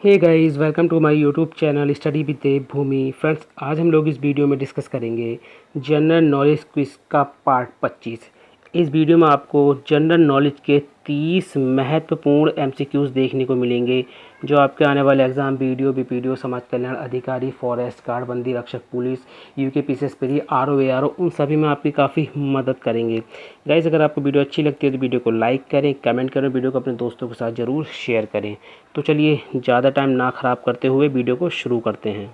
Hey guys, welcome to my YouTube channel study with Devbhoomi. Friends, आज हम लोग इस वीडियो में डिस्कस करेंगे जनरल नॉलेज क्विज का पार्ट 25। इस वीडियो में आपको जनरल नॉलेज के 30 महत्वपूर्ण एमसीक्यूज़ देखने को मिलेंगे जो आपके आने वाले एग्जाम वीडियो बीपीडीओ समाज कल्याण अधिकारी, फॉरेस्ट गार्ड, बंदी रक्षक, police, UK PCS, RO ARO उन सभी में आपकी काफ़ी मदद करेंगे। गाइस, अगर आपको वीडियो अच्छी लगती है तो वीडियो को लाइक करें, कमेंट करें, वीडियो को अपने दोस्तों के साथ ज़रूर शेयर करें। तो चलिए ज़्यादा टाइम ना ख़राब करते हुए वीडियो को शुरू करते हैं।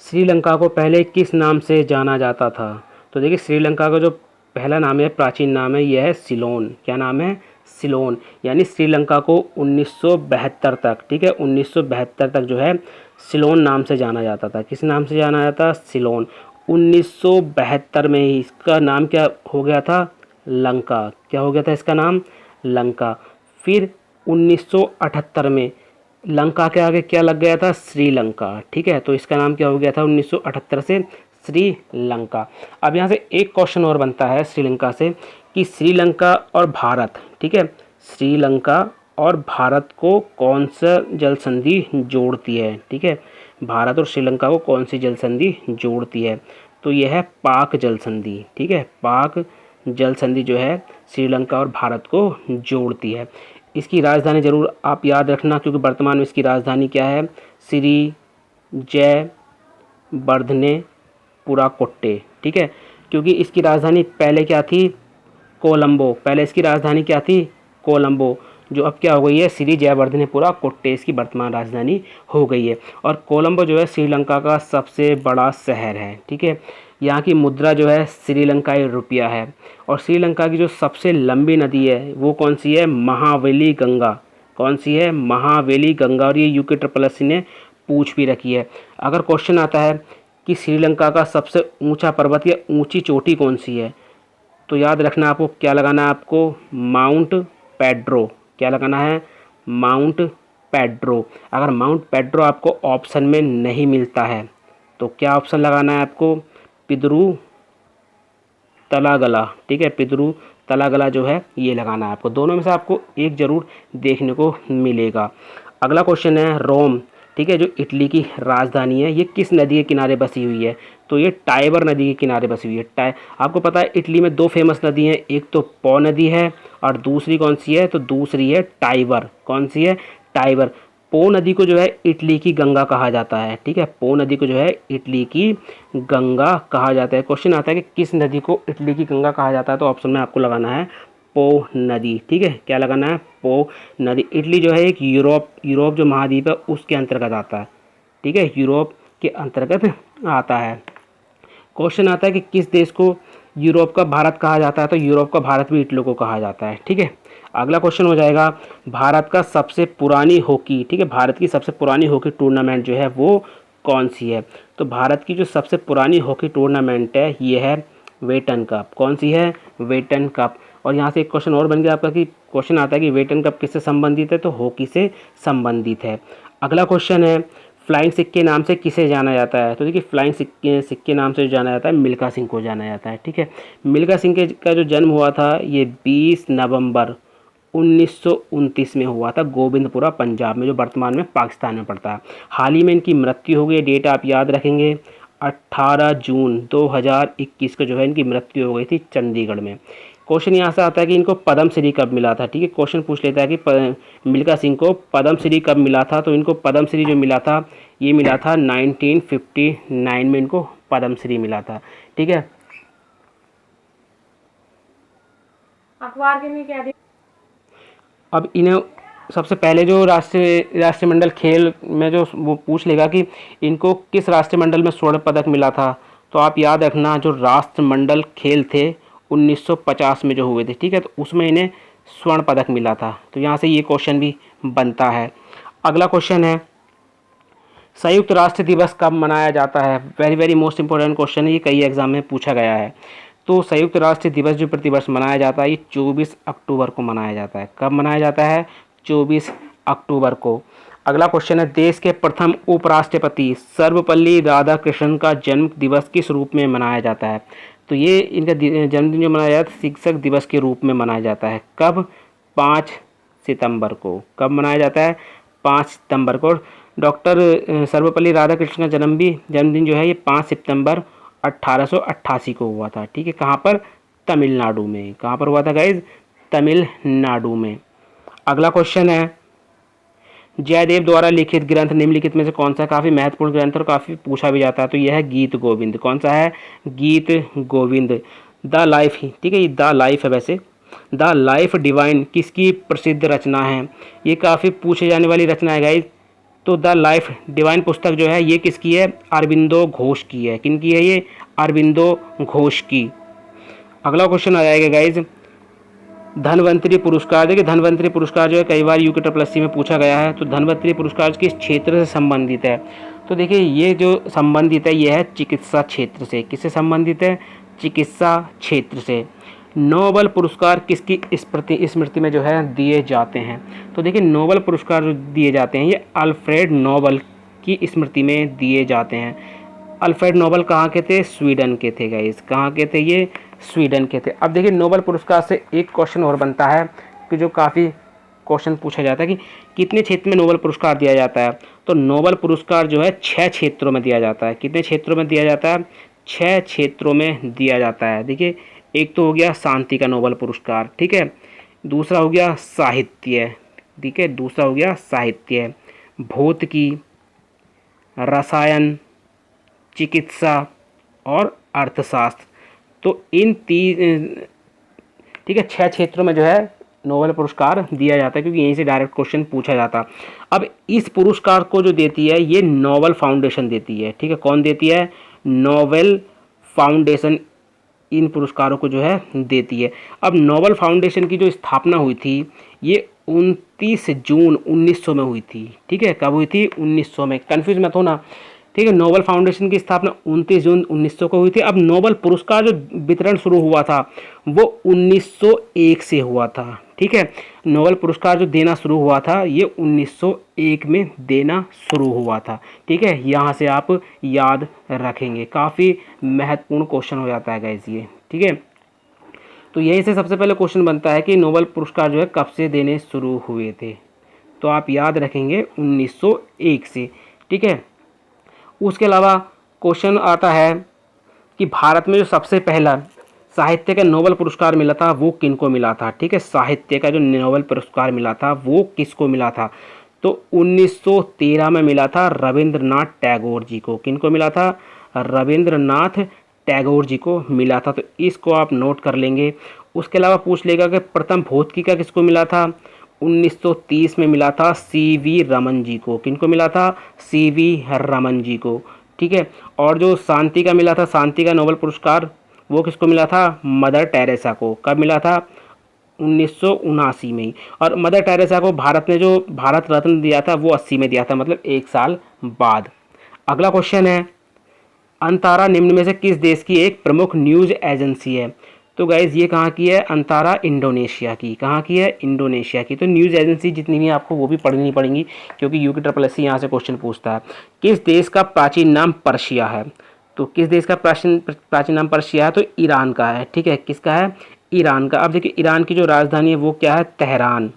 श्रीलंका को पहले किस नाम से जाना जाता था? तो देखिए, श्रीलंका का जो पहला नाम है, प्राचीन नाम है, यह है सिलोन। क्या नाम है? सिलोन। यानी श्रीलंका को 1972 तक, ठीक है, 1972 तक जो है सिलोन नाम से जाना जाता था। किस नाम से जाना जाता? सिलोन। 1972 में ही इसका नाम क्या हो गया था? लंका। क्या हो गया था इसका नाम? लंका। फिर 1978 में लंका के आगे क्या लग गया था? श्रीलंका। ठीक है, तो इसका नाम क्या हो गया था 1978 से? श्रीलंका। अब यहाँ से एक क्वेश्चन और बनता है श्रीलंका से कि श्रीलंका और भारत, ठीक है, श्रीलंका और भारत को कौन सा जल संधि जोड़ती है? ठीक है, भारत और श्रीलंका को कौन सी जल संधि जोड़ती है? तो यह है पाक जल संधि। ठीक है, पाक जल संधि जो है श्रीलंका और भारत को जोड़ती है। इसकी राजधानी ज़रूर आप याद रखना, क्योंकि वर्तमान में इसकी राजधानी क्या है? श्री जय वर्धने पुराकोट्टे। ठीक है, क्योंकि इसकी राजधानी पहले क्या थी? कोलंबो। पहले इसकी राजधानी क्या थी? कोलंबो, जो अब क्या हो गई है? श्री जयवर्धनेपुरा कोट्टे इसकी वर्तमान राजधानी हो गई है। और कोलंबो जो है श्रीलंका का सबसे बड़ा शहर है। ठीक है, यहाँ की मुद्रा जो है श्रीलंकाई रुपया है। और श्रीलंका की जो सबसे लंबी नदी है वो कौन सी है? महावेली गंगा। कौन सी है? महावेली गंगा। और ये यूके ट्रिपल ने पूछ भी रखी है। अगर क्वेश्चन आता है कि श्रीलंका का सबसे ऊंचा पर्वत या ऊंची चोटी कौन सी है, तो याद रखना आपको क्या लगाना है? आपको माउंट पेड्रो। क्या लगाना है? Mount Pedro. अगर माउंट पेड्रो आपको ऑप्शन में नहीं मिलता है तो क्या ऑप्शन लगाना है आपको? पिदरू तलागला। ठीक है, पिदरू तलागला जो है ये लगाना है आपको। दोनों में से आपको एक जरूर देखने को मिलेगा। अगला क्वेश्चन है रोम। ठीक है, जो इटली की राजधानी है, ये किस नदी के किनारे बसी हुई है? तो ये टाइबर नदी के किनारे बसी हुई है। आपको पता है इटली में दो फेमस नदी हैं, एक तो पो नदी है और दूसरी कौन सी है? तो दूसरी है टाइबर। कौन सी है? टाइबर। पो नदी को जो है इटली की गंगा कहा जाता है। ठीक है, पो नदी को जो है इटली की गंगा कहा जाता है। क्वेश्चन आता है कि किस नदी को इटली की गंगा कहा जाता है, तो ऑप्शन में आपको लगाना है पो नदी। ठीक है, क्या लगाना है? पो नदी। इटली जो है एक यूरोप जो महाद्वीप है उसके अंतर्गत आता है। ठीक है, यूरोप के अंतर्गत आता है। क्वेश्चन आता है कि किस देश को यूरोप का भारत कहा जाता है, तो यूरोप का भारत भी इटली को कहा जाता है। ठीक है, अगला क्वेश्चन हो जाएगा भारत का सबसे पुरानी हॉकी, ठीक है, भारत की सबसे पुरानी हॉकी टूर्नामेंट जो है वो कौन सी है? तो भारत की जो सबसे पुरानी हॉकी टूर्नामेंट है ये है वेटन कप। कौन सी है? वेटन कप। और यहाँ से एक क्वेश्चन और बन गया आपका कि क्वेश्चन आता है कि वेटन कप किससे संबंधित है? तो हॉकी से संबंधित है। अगला क्वेश्चन है फ्लाइंग सिक्के नाम से किसे जाना जाता है? तो देखिए, फ्लाइंग सिक्के नाम से जाना जाता है मिल्खा सिंह को जाना जाता है। ठीक है, मिल्खा सिंह का जो जन्म हुआ था ये 20 नवंबर 1929 में हुआ था, गोविंदपुरा पंजाब में, जो वर्तमान में पाकिस्तान में पड़ता है। हाल ही में इनकी मृत्यु हो गई। डेट आप याद रखेंगे 18 जून 2021 को जो है इनकी मृत्यु हो गई थी चंडीगढ़ में। क्वेश्चन यहाँ से आता है कि इनको पद्म श्री कब मिला था? ठीक है, क्वेश्चन पूछ लेता है कि मिल्खा सिंह को पद्म श्री कब मिला था? तो इनको पद्म श्री जो मिला था ये मिला था 1959 में इनको पद्म श्री मिला था। ठीक है, अखबार के में क्या दे? अब इन्हें सबसे पहले जो राष्ट्रमंडल खेल में जो वो पूछ लेगा कि इनको किस राष्ट्रमंडल में स्वर्ण पदक मिला था, तो आप याद रखना जो राष्ट्रमंडल खेल थे 1950 में जो हुए थे, ठीक है, तो उसमें इन्हें स्वर्ण पदक मिला था। तो यहाँ से ये क्वेश्चन भी बनता है। अगला क्वेश्चन है संयुक्त राष्ट्र दिवस कब मनाया जाता है? Very very most important question है, ये कई एग्जाम में पूछा गया है। तो संयुक्त राष्ट्र दिवस जो प्रतिवर्ष मनाया जाता है ये 24 अक्टूबर को मनाया जाता है। कब मनाया जाता है? 24 अक्टूबर को। अगला क्वेश्चन है देश के प्रथम उपराष्ट्रपति सर्वपल्ली राधाकृष्णन का जन्म दिवस किस रूप में मनाया जाता है? तो ये इनका जन्मदिन जो मनाया जाता है शिक्षक दिवस के रूप में मनाया जाता है। कब? 5 सितंबर को। कब मनाया जाता है? 5 सितंबर को। डॉक्टर सर्वपल्ली राधाकृष्ण का जन्मदिन जो है ये 5 सितंबर 1888 को हुआ था। ठीक है, कहाँ पर? तमिलनाडु में। कहाँ पर हुआ था गाइज? तमिलनाडु में। अगला क्वेश्चन है, जयदेव द्वारा लिखित ग्रंथ निम्नलिखित में से कौन सा? काफ़ी महत्वपूर्ण ग्रंथ और काफ़ी पूछा भी जाता है, तो यह है गीत गोविंद। कौन सा है? गीत गोविंद। द लाइफ ही, ठीक है, ये द लाइफ है वैसे। द लाइफ डिवाइन किसकी प्रसिद्ध रचना है? ये काफ़ी पूछे जाने वाली रचना है गाइज। तो द लाइफ डिवाइन पुस्तक जो है ये किसकी है? अरविंदो घोष की है। किन की है ये? अरविंदो घोष की। अगला क्वेश्चन आ जाएगा गाइज, धनवंतरी पुरस्कार। देखिए धनवंतरी पुरस्कार जो है कई बार UKSSC में पूछा गया है। तो धनवंतरी पुरस्कार किस क्षेत्र से संबंधित है? तो देखिए ये जो संबंधित है ये है चिकित्सा क्षेत्र से। किससे संबंधित है? चिकित्सा क्षेत्र से। नोबेल पुरस्कार किसकी स्मृति में जो है दिए जाते हैं? तो देखिए नोबेल पुरस्कार जो दिए जाते हैं ये अल्फ्रेड नोबेल की स्मृति में दिए जाते हैं। अल्फ्रेड नोबेल कहाँ के थे? स्वीडन के थे गाइस। कहाँ के थे ये? स्वीडन के थे। अब देखिए नोबेल पुरस्कार से एक क्वेश्चन और बनता है कि जो काफ़ी क्वेश्चन पूछा जाता है कि कितने क्षेत्र में नोबेल पुरस्कार दिया जाता है? तो नोबेल पुरस्कार जो है 6 क्षेत्रों में दिया जाता है। कितने क्षेत्रों में दिया जाता है? 6 क्षेत्रों में दिया जाता है। देखिए एक तो हो गया शांति का नोबेल पुरस्कार, ठीक है, दूसरा हो गया साहित्य, ठीक है, दूसरा हो गया साहित्य, भौतिकी, रसायन, चिकित्सा और अर्थशास्त्र। तो इन ठीक है 6 क्षेत्रों में जो है नोबेल पुरस्कार दिया जाता है, क्योंकि यहीं से डायरेक्ट क्वेश्चन पूछा जाता। अब इस पुरस्कार को जो देती है ये नोबेल फाउंडेशन देती है। ठीक है, कौन देती है? नोबेल फाउंडेशन इन पुरस्कारों को जो है देती है। अब नोबेल फाउंडेशन की जो स्थापना हुई थी ये 29 जून 1900 में हुई थी। ठीक है, कब हुई थी? 1900 में। कन्फ्यूज मत होना, ठीक है। नोबेल फाउंडेशन की स्थापना 29 जून 1900 को हुई थी। अब नोबेल पुरस्कार जो वितरण शुरू हुआ था वो 1901 से हुआ था। ठीक है, नोबेल पुरस्कार जो देना शुरू हुआ था ये 1901 में देना शुरू हुआ था। ठीक है, यहाँ से आप याद रखेंगे, काफ़ी महत्वपूर्ण क्वेश्चन हो जाता है गाइस ये। ठीक है, तो यहीं से सबसे पहले क्वेश्चन बनता है कि नोबेल पुरस्कार जो है कब से देने शुरू हुए थे? तो आप याद रखेंगे 1901 से। ठीक है, उसके अलावा क्वेश्चन आता है कि भारत में जो सबसे पहला साहित्य का नोबेल पुरस्कार मिला था वो किनको मिला था? ठीक है, साहित्य का जो नोबेल पुरस्कार मिला था वो किसको मिला था? तो 1913 में मिला था रविंद्रनाथ टैगोर जी को। किनको मिला था? रविंद्रनाथ टैगोर जी को मिला था। तो इसको आप नोट कर लेंगे। उसके अलावा पूछ लेगा कि प्रथम भौतिकी का किसको मिला था? 1930 में मिला था CV रमन जी को। किनको मिला था? CV रमन जी को। ठीक है, और जो शांति का मिला था, शांति का नोबेल पुरस्कार, वो किसको मिला था? मदर टेरेसा को। कब मिला था? 1979 में ही। और मदर टेरेसा को भारत ने जो भारत रत्न दिया था वो 80 में दिया था, मतलब 1 साल बाद। अगला क्वेश्चन है, अंतारा निम्न में से किस देश की एक प्रमुख न्यूज़ एजेंसी है? तो गाइज ये कहाँ की है? अंतारा इंडोनेशिया की। कहाँ की है? इंडोनेशिया की। तो न्यूज़ एजेंसी जितनी भी आपको वो भी पढ़नी पड़ेंगी, क्योंकि UKSSC यहाँ से क्वेश्चन पूछता है। किस देश का प्राचीन नाम पर्शिया है? तो किस देश का प्राचीन नाम पर्शिया है? तो ईरान का है। ठीक है, किसका है? ईरान का। अब देखिए ईरान की जो राजधानी है वो क्या है? तेहरान।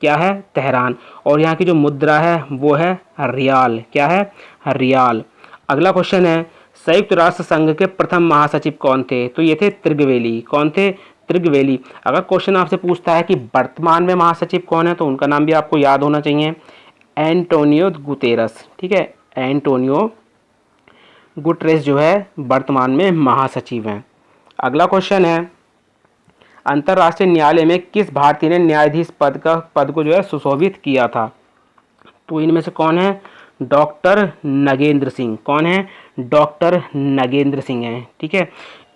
क्या है? तेहरान। और यहाँ की जो मुद्रा है वो है रियाल। क्या है? रियाल। अगला क्वेश्चन है, संयुक्त राष्ट्र संघ के प्रथम महासचिव कौन थे? तो ये थे त्रिगवेली। कौन थे? त्रिगवेली। अगर क्वेश्चन आपसे पूछता है कि वर्तमान में महासचिव कौन है तो उनका नाम भी आपको याद होना चाहिए, एंटोनियो गुतेरस। ठीक है, एंटोनियो गुटेरेस जो है वर्तमान में महासचिव हैं। अगला क्वेश्चन है, अंतर्राष्ट्रीय न्यायालय में किस भारतीय ने न्यायाधीश पद को जो है सुशोभित किया था? तो इनमें से कौन है? डॉक्टर नगेंद्र सिंह। कौन है? डॉक्टर नगेंद्र सिंह हैं। ठीक है,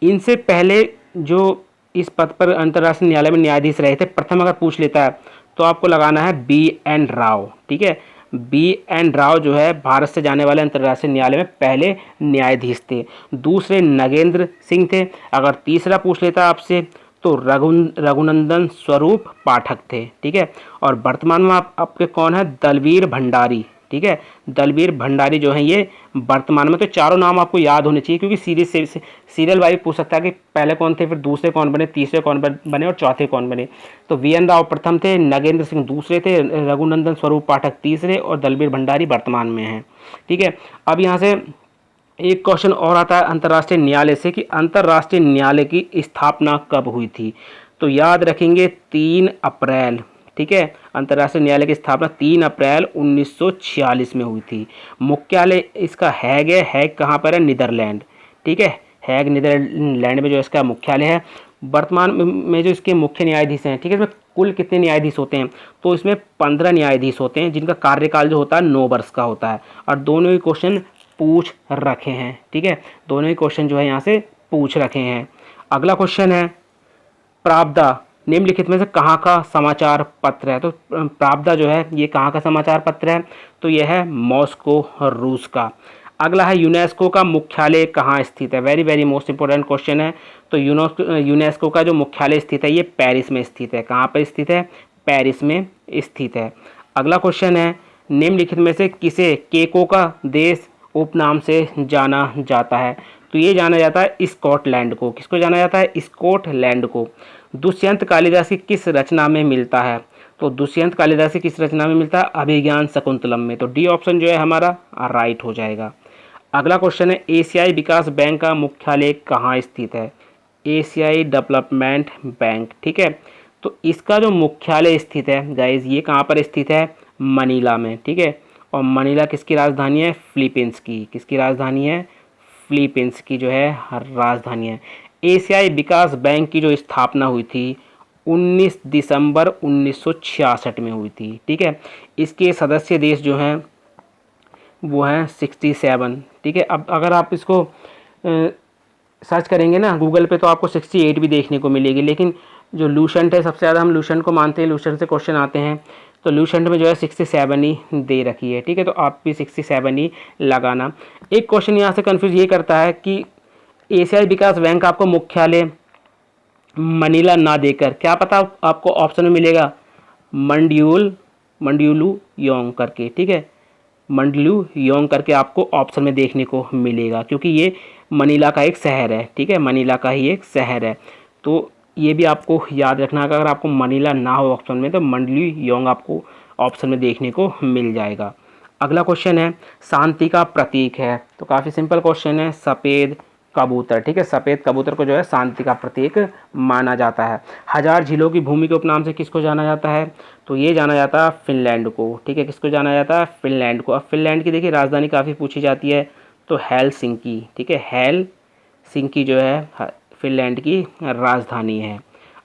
इनसे पहले जो इस पद पर अंतर्राष्ट्रीय न्यायालय में न्यायाधीश रहे थे, प्रथम अगर पूछ लेता है तो आपको लगाना है BN राव। ठीक है, BN राव जो है भारत से जाने वाले अंतर्राष्ट्रीय न्यायालय में पहले न्यायाधीश थे। दूसरे नगेंद्र सिंह थे। अगर तीसरा पूछ लेता आपसे तो रघुनंदन स्वरूप पाठक थे। ठीक है, और वर्तमान में आपके कौन है? दलवीर भंडारी। ठीक है। दलबीर भंडारी जो हैं ये वर्तमान में, तो चारों नाम आपको याद होने चाहिए क्योंकि सीरियल वाइज पूछ सकता है कि पहले कौन थे, फिर दूसरे कौन बने, तीसरे कौन बने और चौथे कौन बने। तो वीएन राव प्रथम थे, नगेंद्र सिंह दूसरे थे, रघुनंदन स्वरूप पाठक तीसरे और दलबीर भंडारी वर्तमान में हैं, ठीक है। अब यहाँ से एक क्वेश्चन और आता है अंतर्राष्ट्रीय न्यायालय से कि अंतर्राष्ट्रीय न्यायालय की स्थापना कब हुई थी। तो याद रखेंगे 3 अप्रैल, ठीक है। अंतर्राष्ट्रीय न्यायालय की स्थापना 3 अप्रैल 1946 में हुई थी। मुख्यालय इसका हैग है। हैग कहाँ पर है? नीदरलैंड, ठीक है। हैग नीदरलैंड में जो इसका मुख्यालय है। वर्तमान में जो इसके मुख्य न्यायाधीश हैं, ठीक है, इसमें कुल कितने न्यायाधीश होते हैं? तो इसमें 15 न्यायाधीश होते हैं जिनका कार्यकाल जो होता है 9 वर्ष का होता है। और दोनों ही क्वेश्चन पूछ रखे हैं, ठीक है। दोनों ही क्वेश्चन जो है यहाँ से पूछ रखे हैं। अगला क्वेश्चन है प्रावदा निम्नलिखित में से कहाँ का समाचार पत्र है? तो प्रावदा जो है ये कहाँ का समाचार पत्र है? तो यह है मॉस्को, रूस का। अगला है यूनेस्को का मुख्यालय कहाँ स्थित है? Very very most important question है। तो यूनेस्को का जो मुख्यालय स्थित है ये पेरिस में स्थित है। कहाँ पर स्थित है? पेरिस में स्थित है। अगला क्वेश्चन है निम्नलिखित में से किसे केको का देश उपनाम से जाना जाता है? तो ये जाना जाता है स्कॉटलैंड को। किसको जाना जाता है? स्कॉटलैंड को। दुष्यंत कालिदास की किस रचना में मिलता है? तो दुष्यंत कालिदास की किस रचना में मिलता है? अभिज्ञान शकुंतलम में। तो डी ऑप्शन जो है हमारा राइट हो जाएगा। अगला क्वेश्चन है एशियाई विकास बैंक का मुख्यालय कहाँ स्थित है? एशियाई डेवलपमेंट बैंक, ठीक है। तो इसका जो मुख्यालय स्थित है गाइज ये कहाँ पर स्थित है? मनीला में, ठीक है। और मनीला किसकी राजधानी है? फिलीपींस की। किसकी राजधानी है? फिलीपींस की जो है राजधानी है। एशियाई विकास बैंक की जो स्थापना हुई थी 19 दिसंबर 1966 में हुई थी, ठीक है। इसके सदस्य देश जो हैं वो हैं 67, ठीक है। अब अगर आप इसको सर्च करेंगे ना गूगल पे तो आपको 68 भी देखने को मिलेगी, लेकिन जो लूसेंट है सबसे ज़्यादा हम लूसेंट को मानते हैं, लूसेंट से क्वेश्चन आते हैं। तो लूसेंट में जो है 67 ही दे रखी है, ठीक है। तो आप भी 67 ही लगाना। एक क्वेश्चन यहाँ से कन्फ्यूज ये करता है कि एशियाई विकास बैंक आपको मुख्यालय मनीला ना देकर क्या पता आपको ऑप्शन में मिलेगा मंड्यूलू योंग करके, ठीक है। मंडलू योंग करके आपको ऑप्शन में देखने को मिलेगा क्योंकि ये मनीला का एक शहर है, ठीक है। मनीला का ही एक शहर है। तो ये भी आपको याद रखना अगर आपको मनीला ना हो ऑप्शन में तो मंडलू योंग आपको ऑप्शन में देखने को मिल जाएगा। अगला क्वेश्चन है शांति का प्रतीक है। तो काफ़ी सिंपल क्वेश्चन है सफ़ेद कबूतर, ठीक है। सफ़ेद कबूतर को जो है शांति का प्रतीक माना जाता है। हजार झीलों की भूमि के उपनाम से किसको जाना जाता है? तो ये जाना जाता है फिनलैंड को, ठीक है। किसको जाना जाता है? फिनलैंड को। अब फिनलैंड की देखिए राजधानी काफ़ी पूछी जाती है तो हेलसिंकी, ठीक है। हेलसिंकी जो है फिनलैंड की राजधानी है।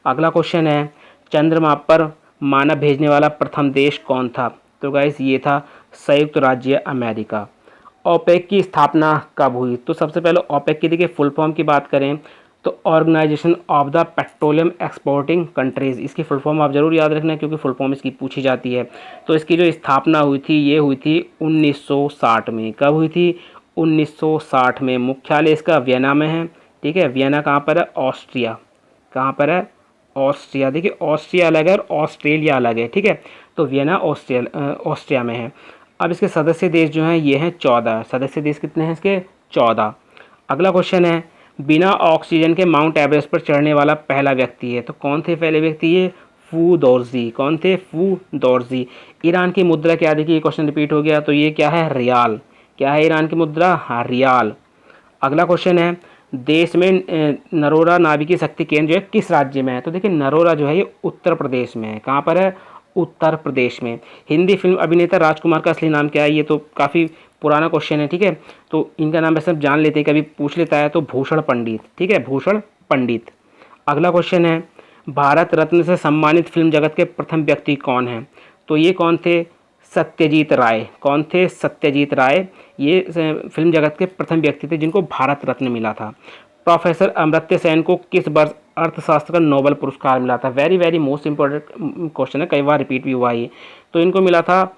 अगला क्वेश्चन है चंद्रमा पर मानव भेजने वाला प्रथम देश कौन था? तो गाइस ये था संयुक्त राज्य अमेरिका। ओपेक की स्थापना कब हुई? तो सबसे पहले ओपेक की देखिए फुल फॉर्म की बात करें तो organization of the petroleum exporting countries. इसकी फुल फॉर्म आप जरूर याद रखना क्योंकि फुल फॉर्म इसकी पूछी जाती है। तो इसकी जो स्थापना हुई थी ये हुई थी 1960 में। कब हुई थी? 1960 में। मुख्यालय इसका वियना में है, ठीक है। वियना कहाँ पर है? ऑस्ट्रिया। कहाँ पर है? ऑस्ट्रिया। देखिए ऑस्ट्रिया अलग है और ऑस्ट्रेलिया अलग है, ठीक है। तो वियना ऑस्ट्रिया में है। अब इसके सदस्य देश जो हैं ये हैं 14। सदस्य देश कितने हैं इसके? 14। अगला क्वेश्चन है बिना ऑक्सीजन के माउंट एवरेस्ट पर चढ़ने वाला पहला व्यक्ति है। तो कौन थे पहले व्यक्ति? ये फू दोरजी। कौन थे? फू दोरजी। ईरान की मुद्रा क्या? देखिए ये क्वेश्चन रिपीट हो गया। तो ये क्या है? रियाल। क्या है ईरान की मुद्रा? हाँ रियाल। अगला क्वेश्चन है देश में नरोरा नाभिकीय शक्ति केंद्र जो है किस राज्य में है? तो देखिए नरोरा जो है ये उत्तर प्रदेश में है। कहाँ पर है? उत्तर प्रदेश में। हिंदी फिल्म अभिनेता राजकुमार का असली नाम क्या है? ये तो काफ़ी पुराना क्वेश्चन है, ठीक है। तो इनका नाम वैसे जान लेते हैं, कभी पूछ लेता है तो भूषण पंडित, ठीक है। भूषण पंडित। अगला क्वेश्चन है भारत रत्न से सम्मानित फिल्म जगत के प्रथम व्यक्ति कौन है? तो ये कौन थे? सत्यजीत राय। कौन थे? सत्यजीत राय। ये फिल्म जगत के प्रथम व्यक्ति थे जिनको भारत रत्न मिला था। प्रोफेसर अमर्त्य सेन को किस वर्ष अर्थशास्त्र का नोबेल पुरस्कार मिला था? Very very most important question है, कई बार रिपीट भी हुआ है। तो इनको मिला था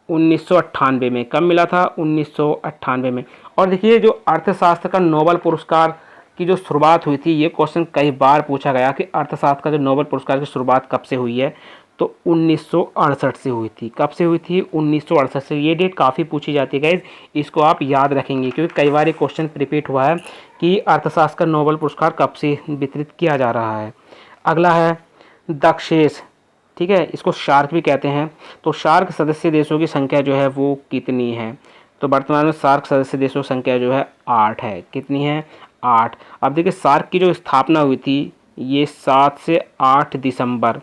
1998 में। कब मिला था? 1998 में। और देखिए जो अर्थशास्त्र का नोबेल पुरस्कार की जो शुरुआत हुई थी ये क्वेश्चन कई बार पूछा गया कि अर्थशास्त्र का जो नोबेल पुरस्कार की शुरुआत कब से हुई है? तो 1968 से हुई थी। कब से हुई थी? 1968 से। ये डेट काफ़ी पूछी जाती है गाइज, इसको आप याद रखेंगे क्योंकि कई बार ये क्वेश्चन रिपीट हुआ है कि अर्थशास्त्र का नोबेल पुरस्कार कब से वितरित किया जा रहा है। अगला है दक्षेस, ठीक है, इसको शार्क भी कहते हैं। तो शार्क सदस्य देशों की संख्या जो है वो कितनी है? तो वर्तमान में शार्क सदस्य देशों की संख्या जो है 8 है। कितनी है? 8। अब देखिए शार्क की जो स्थापना हुई थी ये 7 से 8 दिसंबर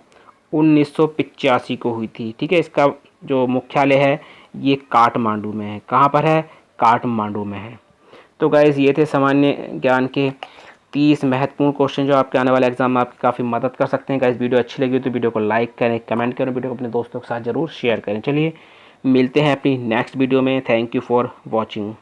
1985 को हुई थी, ठीक है। इसका जो मुख्यालय है ये काठमांडू में है। कहाँ पर है? काठमांडू में है। तो गाइज़ ये थे सामान्य ज्ञान के 30 महत्वपूर्ण क्वेश्चन जो आपके आने वाले एग्जाम में आपकी काफ़ी मदद कर सकते हैं। गाइज़ वीडियो अच्छी लगी तो वीडियो को लाइक करें, कमेंट करें, वीडियो को अपने दोस्तों के साथ ज़रूर शेयर करें। चलिए मिलते हैं अपनी नेक्स्ट वीडियो में। Thank you for watching.